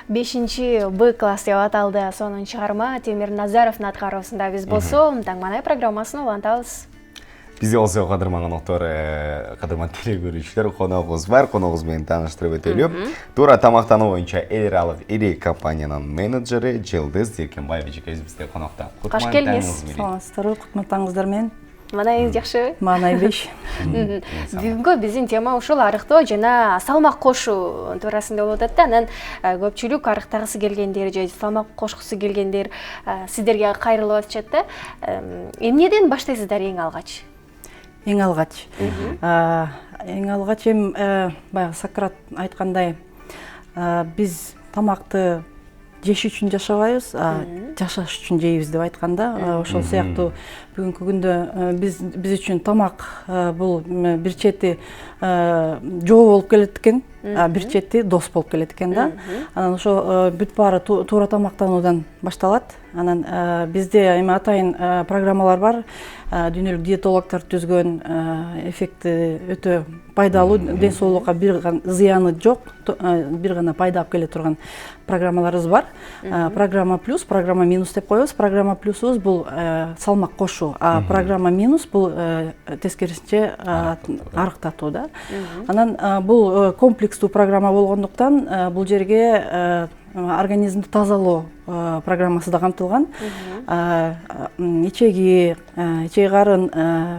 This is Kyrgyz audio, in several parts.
Бешинчи Б класс деп аталды сонун чыгарма Темир Назаровдун аткаруусунда биз болсо Таңманай программасын улантабыз. Бизде болсо кадырман октор, кадырман телекөрүүчүлөр, коногубуз бар, коногубуз менен тааныштырып өтөлү. Туура тамактануу боюнча эл аралык ири компаниянын менеджери Жылдыз Деркенбаева эжекебиз бизде конокто. Куш келиңиз. Саламатсыздарбы, кутматтаңыздар менен. Маанайыңыз жакшыбы? Маанай беш. Бүгүнкү биздин тема ушул арыктоо жана салмак кошуу туурасында болуп атат да. Анан көпчүлүк арыктагысы келгендер же салмак кошкусу келгендер сиздерге кайрылып атышат да. Эмнеден баштайсыздар эң алгач? Эң алгач баягы Сократ айткандай, биз тамакты жеш үчүн жашабайбыз, жашаш үчүн жейбиз деп айтканда, ошол сыяктуу бүгүнкү күндө биз үчүн тамак бул бир чети жоо болуп келет экен, бир чети дос болуп келет экен да. Анан ошо бүт баары туура тамактануудан башталат. Анан бизде эми атайын программалар бар. Дүйнөлүк диетологдор түзгөн, эффекти өтө пайдалуу, ден соолукка бир зыяны жок, бир гана пайда алып келе турган программаларыбыз бар. Программа плюс, программа минус деп коебуз. Программа плюсубуз бул салмак кошуу, а программа минус бул тескерисинче арыктатуу да. Анан бул комплекстүү программа болгондуктан бул жерге организмди тазалоо программасы да камтылган. Ичеги, ичеги карын,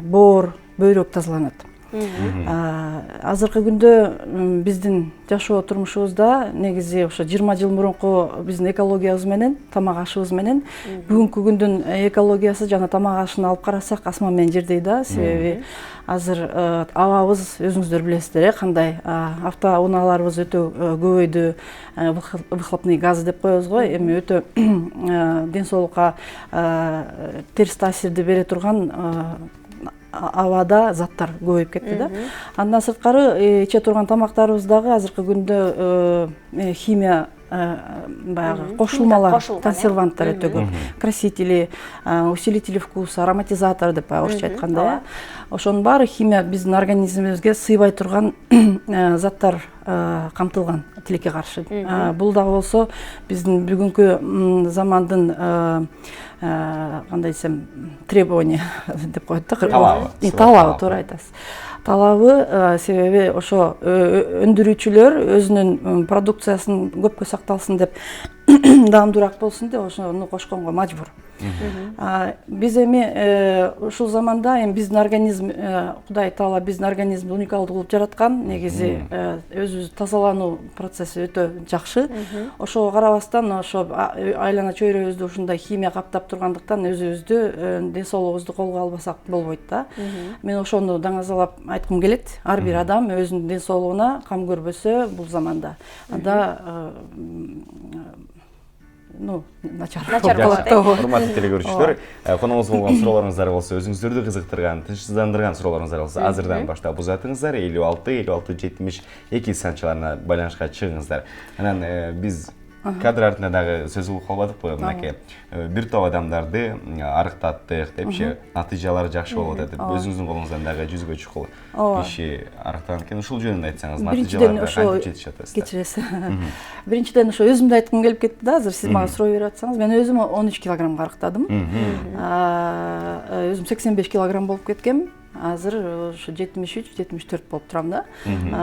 боор, бөйрөк тазаланат. Азыркы күндө биздин жашоо турмушубузда негизи ошо 20 жыл мурунку биздин экологиябыз менен, тамак ашыбыз менен бүгүнкү күндүн экологиясы жана тамак ашын алып карасак асман менен жердей да. Себеби азыр абабыз өзүңүздөр билесиздер, кандай автоунааларыбыз өтө көбөйдү, выхлопный газ деп коебуз го, эми өтө ден соолукка терс таасирди бере турган абада заттар көбөйүп кетти да. Андан сырткары иче турган тамактарыбыз дагы азыркы күндө химия баягы кошулмалар, консерванттар өтө көп. Красители, усилители вкуса, ароматизатор деп орусча айтканда. Ошонун баары химия биздин организмибизге сыйбай турган заттар камтылган тилекке каршы. Бул дагы болсо биздин бүгүнкү замандын кандай десем, требования деп коет да. Талабы, туура айтасыз. Талабы себеби ошо өндүрүүчүлөр өзүнүн продукциясын көпкө сакталсын деп, даамдуураак болсун деп ошону кошконго мажбур. Биз эми ушул заманда эми биздин организм, Кудай Таала биздин организмди уникалдуу кылып жараткан, негизи өзүбүз тазалануу процесси өтө жакшы. Ошого карабастан ошо айлана чөйрөбүздү ушундай химия каптап тургандыктан өзүбүздү, ден соолугубузду колго албасак болбойт да. Мен ошону даңазалап айткым келет. Ар бир адам өзүнүн ден соолугуна кам көрбөсө бул заманда анда начар болот. Урматтуу телекөрүүчүлөр, коногубуз болгон суроолоруңуздар болсо, өзүңүздөрдү кызыктырган, тынчсыздандырган суроолоруңуздар болсо, азырдан баштап узатыңыздар. 56-56-72 санчаларына байланышка чыгыңыздар. Анан биз кадр артында дагы сөз кылып калбадыкпы, мынакей бир топ адамдарды арыктаттык депчи, натыйжалары жакшы болуп атат деп, өзүңүздүн колуңуздан дагы жүзгө чукул киши арыктаган экен. Ушул жөнүндө айтсаңыз, натыйжалары кантип жетишип атат? Кечиресиз. Биринчиден ошо өзүмдү айткым келип кетти да, азыр сиз мага суроо берип атсаңыз. Мен өзүм 13 килограммга арыктадым. Өзүм 85 килограмм болуп кеткем. Азыр ошо 73-74 болуп турам да.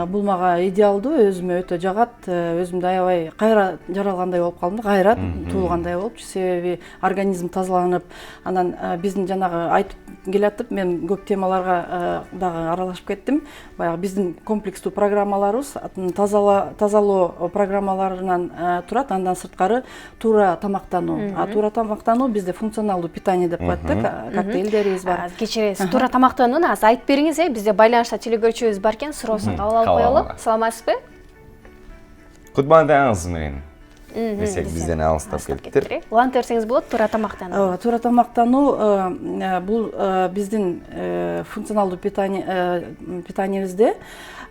Бул мага идеалдуу, өзүмө өтө жагат. Өзүмдү аябай кайра жаралгандай болуп калдым, кайра туулгандай болупчу. Себеби организм тазаланып, анан биздин жанагы айтып келатып, мен көп темаларга дагы аралашып кеттим. Баягы биздин комплекстүү программаларыбыз тазалоо программаларынан турат. Андан сырткары туура тамактануу. Туура тамактануу бизде функционалдуу питание деп коет да, коктейлдерибиз бар. Кечиресиз, туура тамактанууну аз айтып бериңиз, бизде байланышта телекөрүүчүбүз бар экен, суроосун кабыл алып коелу. Саламатсызбы? Кутмандыңыз менен. десек бизден алыстап келиптир. Улантып берсеңиз болот, туура тамактануу. Туура тамактануу бул биздин функционалдуу питаниябизде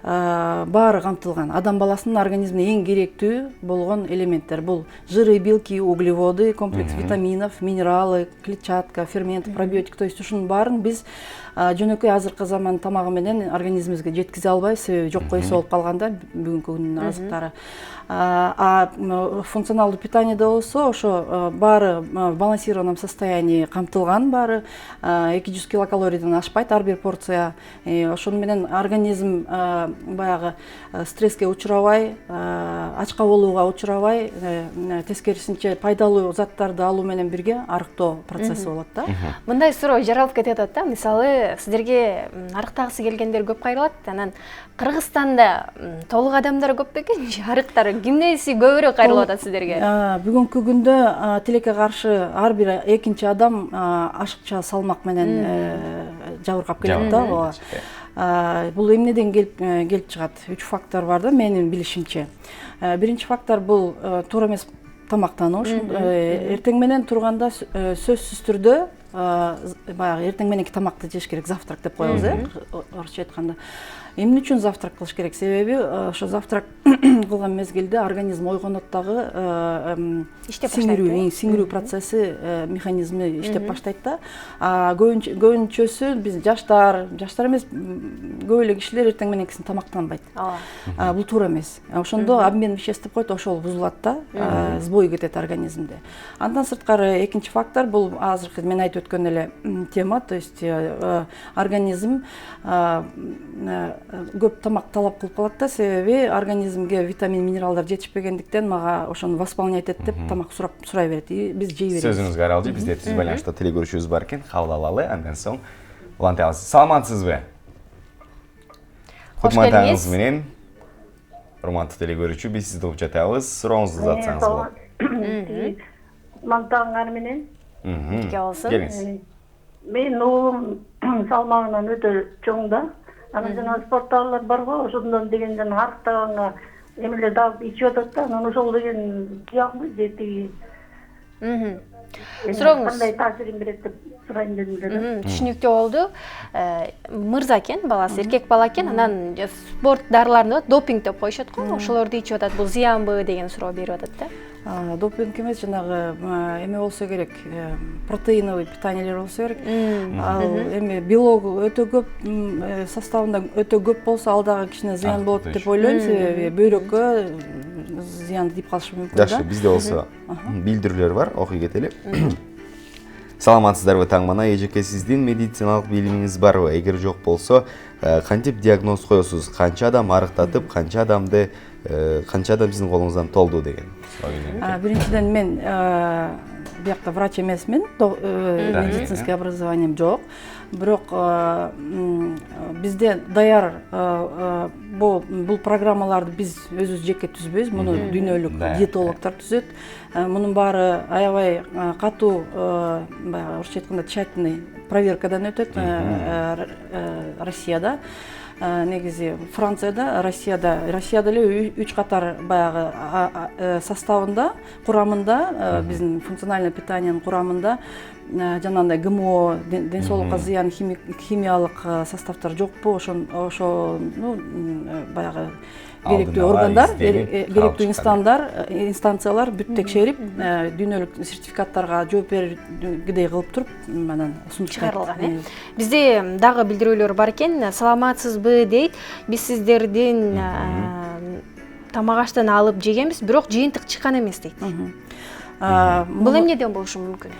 баары камтылган. Адам баласынын организмине эң керектүү болгон элементтер. Бул жиры, белки, углеводы, комплекс витаминов, минералы, клетчатка, фермент, пробиотик. То есть ушунун баарын биз жөнөкөй азыркы заман тамагы менен организмибизге жеткизе албайбыз, себеби жокко эсе болуп калганда бүгүнкү күндүн азыктары. Функционалдуу питаниеде болсо ошо баары в балансированном состоянии камтылган, баары 200 килокалорийден ашпайт ар бир порция. Ошону менен организм баягы стресске учурабай, ачка болууга учурабай, тескерисинче пайдалуу заттарды алуу менен бирге арыктоо процесси болот да. Мындай суроо жаралып кетип атат да. Мисалы, сиздерге арыктагысы келгендер көп кайрылат. Анан Кыргызстанда толук адамдар көп бекен, арыктар кимдеси көбүрөөк кайрылып атат сиздерге? Бүгүнкү күндө тилекке каршы ар бир экинчи адам ашыкча салмак менен жабыркап келет да. Бул эмнеден келип чыгат? 3 фактор бар да менин билишимче. Биринчи фактор бул туура эмес тамактануу. Эртең менен турганда сөзсүз түрдө баягы эртең мененки тамакты жеш керек, завтрак деп коебуз, орусча айтканда. Эмне үчүн завтрак кылыш керек? Себеби ошо завтрак кылган мезгилде организм ойгонот дагы сиңирүү процесси, механизми иштеп баштайт да. Көбүнчөсү биз жаштар эмес, көп эле кишилер эртең мененкисин тамактанбайт. Бул туура эмес. Ошондо обмен веществ деп коет, ошол бузулат да, сбой кетет организмде. Андан сырткары экинчи фактор бул азыркы мен айтып өткөн эле тема, то есть организм көп тамак талап кылып калат да, себеби организмге витамин, минералдар жетишпегендиктен мага ошону восполнять эт деп тамак сурай берет. Биз жей беребиз. Сөзүңүзгө аралжы, бизде түз байланышта теле көрүүчүбүз бар экен, кабыл алалы, андан соң уланты аласыз. Саламатсызбы? Кутмандыгыңыз менен урматтуу теле көрүүчү, биз сизди угуп жатабыз. Сурооңузду узатсаңыз болот. Мантаңар менен. Бирге болсун. Келиңиз. Мен уулум салмагынан өтө чоң да. Анан жана спорттагылар бар го, ошондон дегенден арыктаганга эмелер дагы ичип атат да, анан ошол деген зыянбы же тиги. Сурооңуз кандай таасирин берет деп сурайын дедим да. Түшүнүктүү болду. Мырза экен, баласы эркек бала экен, анан спорт дарыларын допинг деп коюшат го, ошолорду ичип атат. Бул зыянбы деген суроо берип атат да. Допинг эмес, жанагы эме болсо керек, протеиновый питаниелер болсо керек. Ал эме белогу өтө көп, составында өтө көп болсо ал дагы кичине зыян болот деп ойлойм, себеби бөйрөккө зыян тийип калышы мүмкүн да. Жакшы, бизде болсо билдирүүлөр бар, окуй кетели. Саламатсыздарбы таңмана, эжеке сиздин медициналык билимиңиз барбы? Эгер жок болсо, кантип диагноз коесуз? Канча адам арыктатып, канча адам сиздин колуңуздан толду деген. Биринчиден мен биякта врач эмесмин, медицинский образованием жок. Бирок бизде даяр бул программаларды биз өзүбүз жеке түзбөйбүз, муну дүйнөлүк диетологдор түзөт. Мунун баары аябай катуу, орусча айтканда тщательный проверкадан өтөт. Россияда, негизи Францияда, Россияда эле 3 катар баягы составында, курамында, биздин функциональный питаниянын курамында жанагындай ГМО, ден соолукка зыян химиялык составдар жокпу, ошо баягы керектүү органдар, керектүү инстанциялар бүт текшерип, дүйнөлүк сертификаттарга жооп бергидей кылып туруп, анан чыгарылган. Бизде дагы билдирүүлөр бар экен. Саламатсызбы дейт. Биз сиздердин тамак аштан алып жегенбиз, бирок жыйынтык чыккан эмес дейт. Бул эмнеден болушу мүмкүн?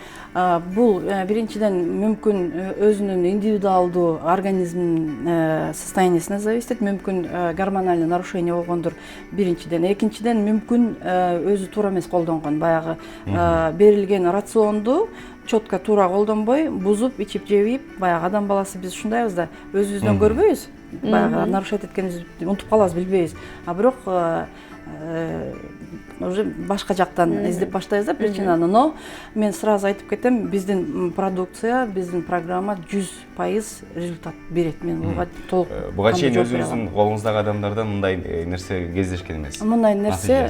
Бул биринчиден мүмкүн өзүнүн индивидуалдуу организмдин состояниясына зависит, мүмкүн гормональный нарушение болгондур биринчиден. Экинчиден мүмкүн өзү туура эмес колдонгон, баягы берилген рационду четко туура колдонбой, бузуп, ичип жебип, баягы адам баласы биз ушундайбыз да, өзүбүздөн көрбөйбүз. баягы нарушать эткенибизди унутуп калабыз, билбейбиз. А бирок уже башка жактан издеп баштайбыз да причинаны. Но мен сразу айтып кетем, биздин продукция, биздин программа 100% результат берет. Мен буга толук. Буга чейин өзүңүздүн колуңуздагы адамдардан мындай нерсе кездешкен эмес. Мындай нерсе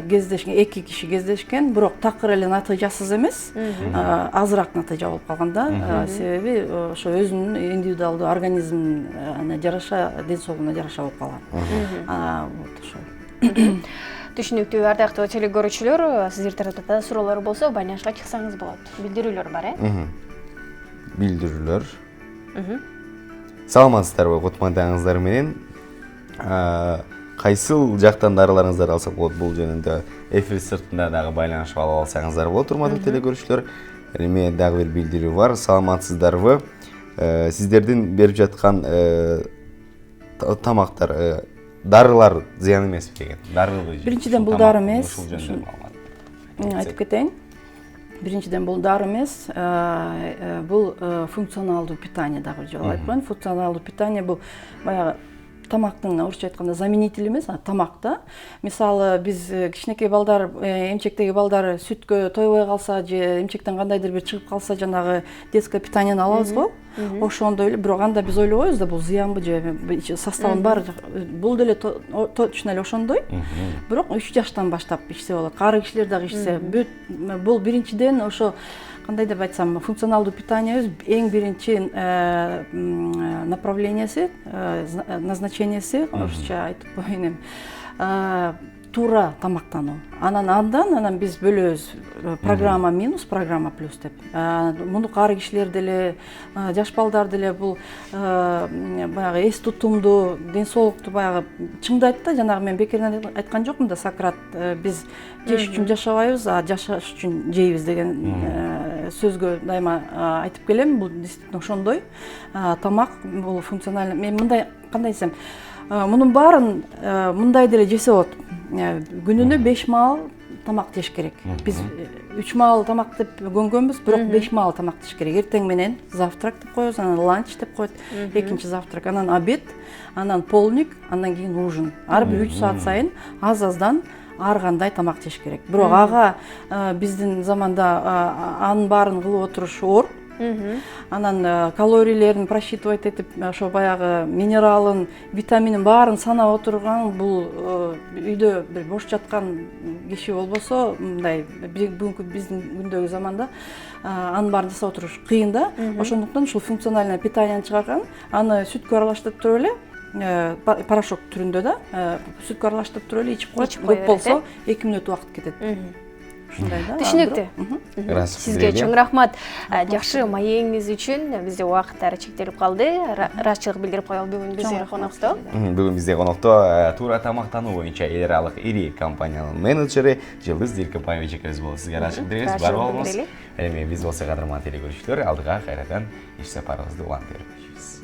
кездешкен, 2 киши кездешкен, бирок такыр эле натыйжасыз эмес, азыраак натыйжа болуп калган да. Себеби ошо өзүнүн индивидуалдуу организмине жараша, ден соолугуна жараша болуп калган. Вот ошо. Түшүнүктүү, ардактуу телекөрүүчүлөр, сиздер тараптан суроолор болсо байланышка чыксаңыз болот. Билдирүүлөр бар, Билдирүүлөр. Саламатсыздарбы, кутмандагыңыздар менен. Кайсыл жактан дарыларыңыздар алсак болот, бул жөнүндө эфир сыртында дагы байланышып алып алсаңыздар болот, урматтуу телекөрүүчүлөр. Эми дагы бир билдирүү бар. Саламатсыздарбы? Сиздердин берип жаткан тамактар, дарылар зыян эмеспи деген? Дарылы. Биринчиден бул дары эмес. Айтып кетейин. Биринчиден бул дары эмес, бул функционалдуу питание дагы жолу айтып коеюн. Функционалдуу питание бул баягы тамактын орусча айтканда заменитель эмес, тамак да. Мисалы биз кичинекей балдар, эмчектеги балдар сүткө тойбой калса же эмчектен кандайдыр бир чыгып калса, жанагы детское питаниени алабыз го. Ошондой эле, бирок анда биз ойлобойбуз да бул зыянбы же составын баары бул деле точно эле ошондой. Бирок 3 жаштан баштап ичсе болот. Кары кишилер дагы ичсе, бул биринчиден ошо кандай деп айтсам, функционалдуу питание эң биринчи направленияси, назначенияси, орусча айтып коеюн эми, туура тамактануу. Андан биз бөлөбүз программа минус, программа плюс деп. Муну кары кишилер деле, жаш балдар деле бул баягы эс тутумду, ден соолукту баягы чыңдайт да, жанагы мен бекерден айткан жокмун да, Сократ биз жеш үчүн жашабайбыз, а жашаш үчүн жейбиз деген сөзгө дайыма айтып келем. Бул действительно ошондой. Тамак бул функциональный. Мен мындай кандай десем, мунун баарын мындай деле жесе болот. Күнүнө 5 маал тамак жеш керек. Биз 3 маал тамак деп көнгөнбүз, бирок 5 маал тамак жеш керек. Эртең менен завтрак деп коебуз, анан ланч деп коет, экинчи завтрак, анан обед, анан полдник, андан кийин ужин. Ар бир 3 саат сайын аз-аздан ар кандай тамак жеш керек. Бирок ага биздин заманда анын баарын кылып отуруш оор. Анан калорийлерин просчитывать этип, ошо баягы минералын, витаминин баарын санап отурган, бул үйдө бир бош жаткан киши болбосо, мындай бүгүнкү биздин күндөгү заманда анын баарын жасап отуруш кыйын да. Ошондуктан ушул функциональное питаниени чыгарган, аны сүткө аралаштырып туруп эле, порошок түрүндө да, сүткө аралаштырып туруп эле ичип коет. Көп болсо 2 мүнөт убакыт кетет. Түшүнүктүү. Сизге чоң рахмат. Жакшы маегиңиз үчүн. Бизде убакыттар чектелип калды. Ыраазычылык билдирип коелу, бүгүн бизде конокто. Бүгүн бизде конокто туура тамактануу боюнча эл аралык ири компаниянын менеджери Жылдыз Дилкебаева эжекебиз болду. Сизге ыраазычылык беребиз. Бар болуңуз. Эми биз болсо кадырман телекөрүүчүлөр, алдыга кайрадан иш сапарыбызды улантып беребиз.